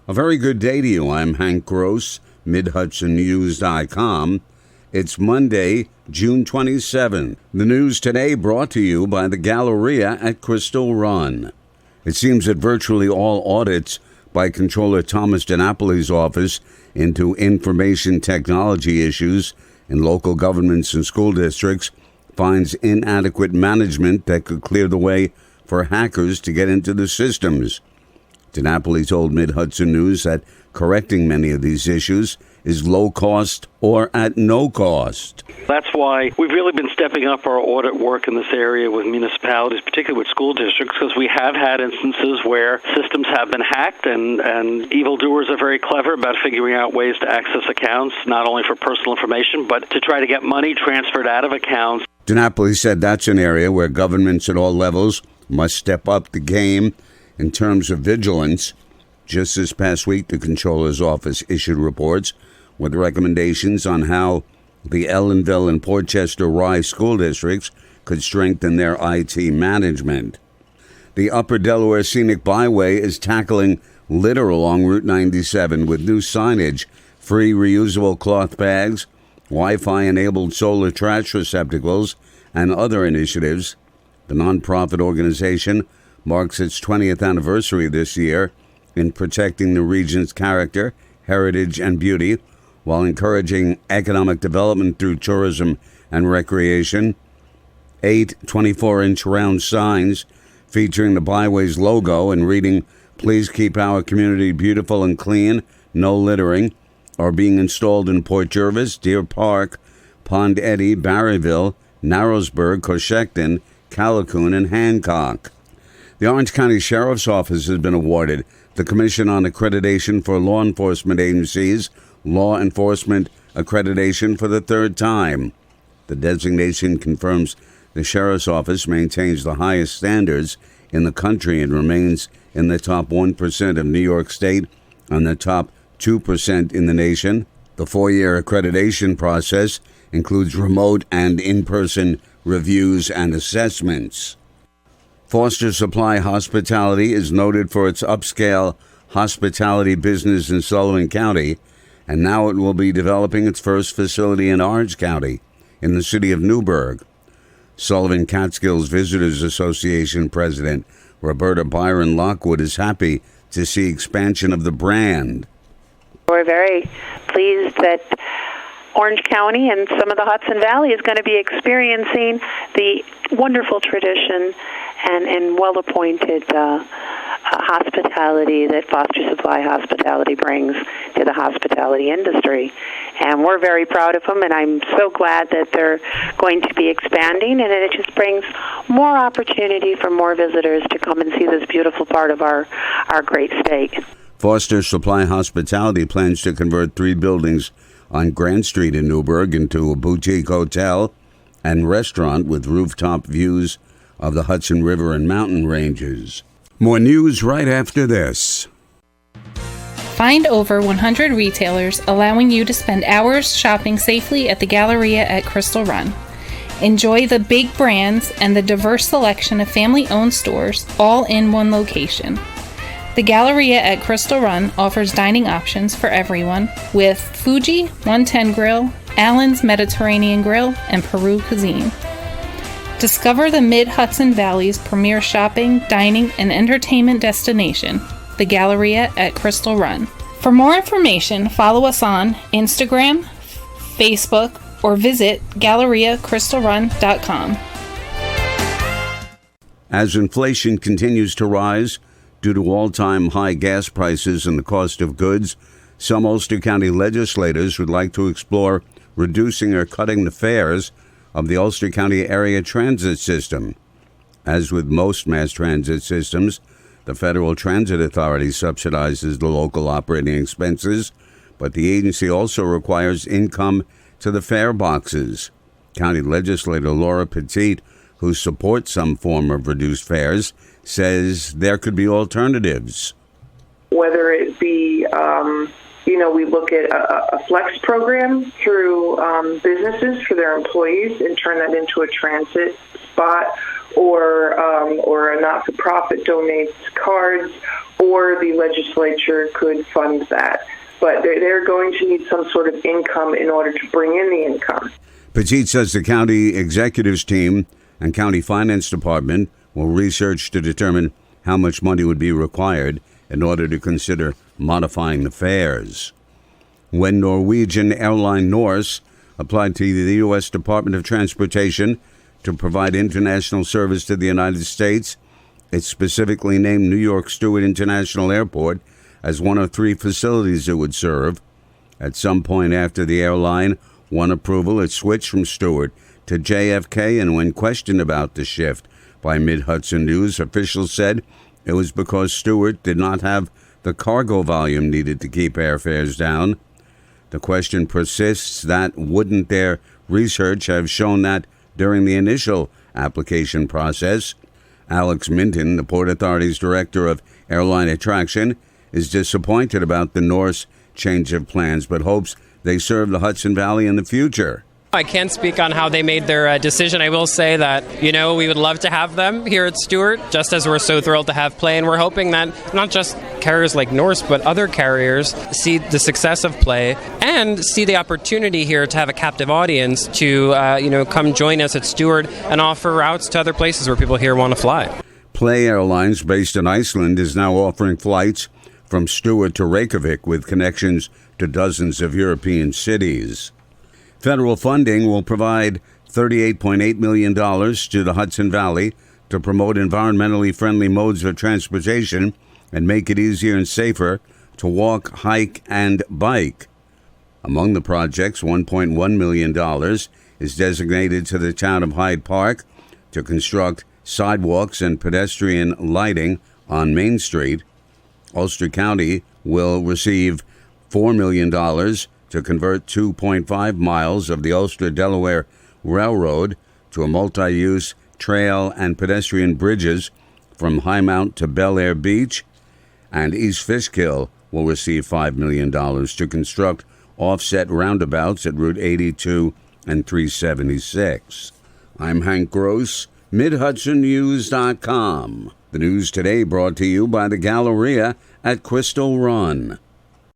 A very good day to you. I'm Hank Gross, MidHudsonNews.com. It's Monday, June 27. The news today brought to you by the Galleria at Crystal Run. It seems that virtually all audits by Comptroller Thomas DiNapoli's office into information technology issues in local governments and school districts finds inadequate management that could clear the way for hackers to get into the systems. DiNapoli told Mid-Hudson News that correcting many of these issues is low cost or at no cost. That's why we've really been stepping up our audit work in this area with municipalities, particularly with school districts, because we have had instances where systems have been hacked and evildoers are very clever about figuring out ways to access accounts, not only for personal information, but to try to get money transferred out of accounts. DiNapoli said that's an area where governments at all levels must step up the game in terms of vigilance. Just this past week, the Comptroller's Office issued reports with recommendations on how the Ellenville and Portchester Rye school districts could strengthen their IT management. The Upper Delaware Scenic Byway is tackling litter along Route 97 with new signage, free reusable cloth bags, Wi-Fi-enabled solar trash receptacles, and other initiatives. The nonprofit organization marks its 20th anniversary this year in protecting the region's character, heritage, and beauty, while encouraging economic development through tourism and recreation. 8 24-inch round signs featuring the byway's logo and reading, "Please keep our community beautiful and clean, no littering," are being installed in Port Jervis, Deer Park, Pond Eddy, Barryville, Narrowsburg, Coshecton, Callicoon, and Hancock. The Orange County Sheriff's Office has been awarded the Commission on Accreditation for Law Enforcement Agencies Law Enforcement Accreditation for the third time. The designation confirms the Sheriff's Office maintains the highest standards in the country and remains in the top 1% of New York State and the top 2% in the nation. The 4-year accreditation process includes remote and in-person reviews and assessments. Foster Supply Hospitality is noted for its upscale hospitality business in Sullivan County, and now it will be developing its first facility in Orange County, in the city of Newburgh. Sullivan Catskills Visitors Association President Roberta Byron Lockwood is happy to see expansion of the brand. We're very pleased that Orange County and some of the Hudson Valley is going to be experiencing the wonderful tradition and well-appointed hospitality that Foster Supply Hospitality brings to the hospitality industry. And we're very proud of them, and I'm so glad that they're going to be expanding, and it just brings more opportunity for more visitors to come and see this beautiful part of our great state. Foster Supply Hospitality plans to convert 3 buildings on Grant Street in Newburgh into a boutique hotel and restaurant with rooftop views of the Hudson River and mountain ranges. More news right after this. Find over 100 retailers allowing you to spend hours shopping safely at the Galleria at Crystal Run. Enjoy the big brands and the diverse selection of family-owned stores all in one location. The Galleria at Crystal Run offers dining options for everyone with Fuji 110 Grill, Allen's Mediterranean Grill, and Peru Cuisine. Discover the Mid-Hudson Valley's premier shopping, dining, and entertainment destination, the Galleria at Crystal Run. For more information, follow us on Instagram, Facebook, or visit GalleriaCrystalRun.com. As inflation continues to rise due to all-time high gas prices and the cost of goods, some Ulster County legislators would like to explore reducing or cutting the fares of the Ulster County area transit system. As with most mass transit systems, the Federal Transit Authority subsidizes the local operating expenses, but the agency also requires income to the fare boxes. County legislator Laura Petit, who supports some form of reduced fares, says there could be alternatives. Whether it be we look at a flex program through businesses for their employees and turn that into a transit spot, or a not-for-profit donates cards, or the legislature could fund that. But they're going to need some sort of income in order to bring in the income. Petit says the county executives team and county finance department will research to determine how much money would be required in order to consider modifying the fares. When Norwegian airline Norse applied to the U.S. Department of Transportation to provide international service to the United States, it specifically named New York Stewart International Airport as one of 3 facilities it would serve. At some point after the airline won approval, it switched from Stewart to JFK, and when questioned about the shift by Mid-Hudson News, officials said it was because Stewart did not have the cargo volume needed to keep airfares down. The question persists that wouldn't their research have shown that during the initial application process? Alex Minton, the Port Authority's director of airline attraction, is disappointed about the Norse change of plans, but hopes they serve the Hudson Valley in the future. I can't speak on how they made their decision. I will say that, we would love to have them here at Stewart, just as we're so thrilled to have Play. And we're hoping that not just carriers like Norse, but other carriers see the success of Play and see the opportunity here to have a captive audience to, come join us at Stewart and offer routes to other places where people here want to fly. Play Airlines, based in Iceland, is now offering flights from Stewart to Reykjavik with connections to dozens of European cities. Federal funding will provide $38.8 million to the Hudson Valley to promote environmentally friendly modes of transportation and make it easier and safer to walk, hike, and bike. Among the projects, $1.1 million is designated to the town of Hyde Park to construct sidewalks and pedestrian lighting on Main Street. Ulster County will receive $4 million to convert 2.5 miles of the Ulster-Delaware Railroad to a multi-use trail and pedestrian bridges from High Mount to Bel Air Beach. And East Fishkill will receive $5 million to construct offset roundabouts at Route 82 and 376. I'm Hank Gross, MidHudsonNews.com. The news today brought to you by the Galleria at Crystal Run.